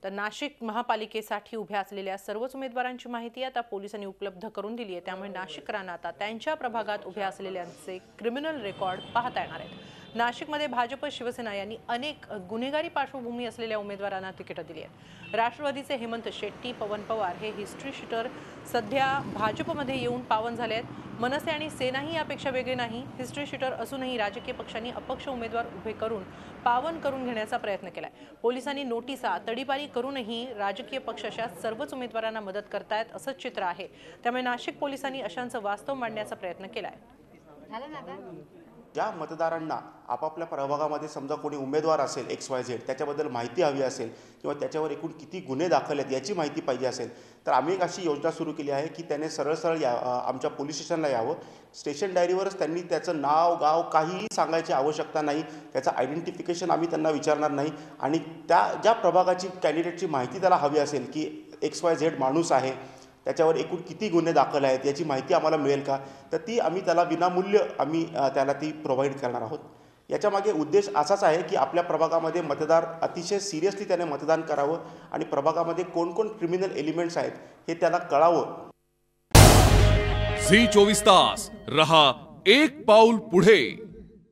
तर नाशिक महापालिकेसाठी उभ्या असलेल्या सर्वच उमेदवारांची माहिती आता पोलिसांनी उपलब्ध करून दिली आहे। त्यामुळे नाशिककरांना आता त्यांच्या प्रभागात उभ्या असलेल्यांचे क्रिमिनल रेकॉर्ड पाहता येणार आहेत। नाशिकमध्ये भाजप शिवसेना यांनी अनेक गुन्हेगारी पार्श्वभूमी असलेल्या उमेदवारांना तिकीट दिली आहेत। राष्ट्रवादीचे हेमंत शेट्टी, पवन पवार हे हिस्ट्री शीटर सध्या भाजपमध्ये येऊन पावन झाले आहेत। मनसे आणि सेनाही यापेक्षा वेगळे नाही। हिस्ट्री शीटर असूनही राजकीय पक्षांनी अपक्ष उमेदवार उभे करून पावन करून घेण्याचा प्रयत्न केलाय। पोलिसांनी नोटिसा तडीपारी करूनही राजकीय पक्षाच्या सर्वच उमेदवारांना मदत करतायत असं चित्र आहे। त्यामुळे नाशिक पोलिसांनी अशांचं वास्तव मांडण्याचा प्रयत्न केलाय। ज्या मतदारांना आपापल्या प्रभागामध्ये समजा कोणी उमेदवार असेल XYZ त्याच्याबद्दल माहिती हवी असेल किंवा त्याच्यावर एकूण किती गुन्हे दाखल आहेत याची माहिती पाहिजे असेल तर आम्ही एक अशी योजना सुरू केली आहे की त्याने सरळ सरळ आमच्या पोलीस स्टेशनला यावं। स्टेशन डायरीवरच त्यांनी त्याचं नाव गाव काहीही सांगायची आवश्यकता नाही। त्याचं आयडेंटिफिकेशन आम्ही त्यांना विचारणार नाही आणि त्या ज्या प्रभागाची कॅन्डिडेटची माहिती त्याला हवी असेल की XYZ माणूस आहे, त्याच्यावर एकूण किती गुन्हे दाखल आहेत याची माहिती आम्हाला मिळेल का, तर ती आम्ही त्याला विनामूल्य त्याला ती प्रोव्हाइड करणार आहोत। याच्यामागे उद्देश असाच आहे की आपल्या प्रभागामध्ये मतदार अतिशय सिरियसली त्याने मतदान करावं आणि प्रभागामध्ये कोण क्रिमिनल एलिमेंट्स आहेत हे त्याला कळावं। झी 24 तास रहा एक पाऊल पुढे।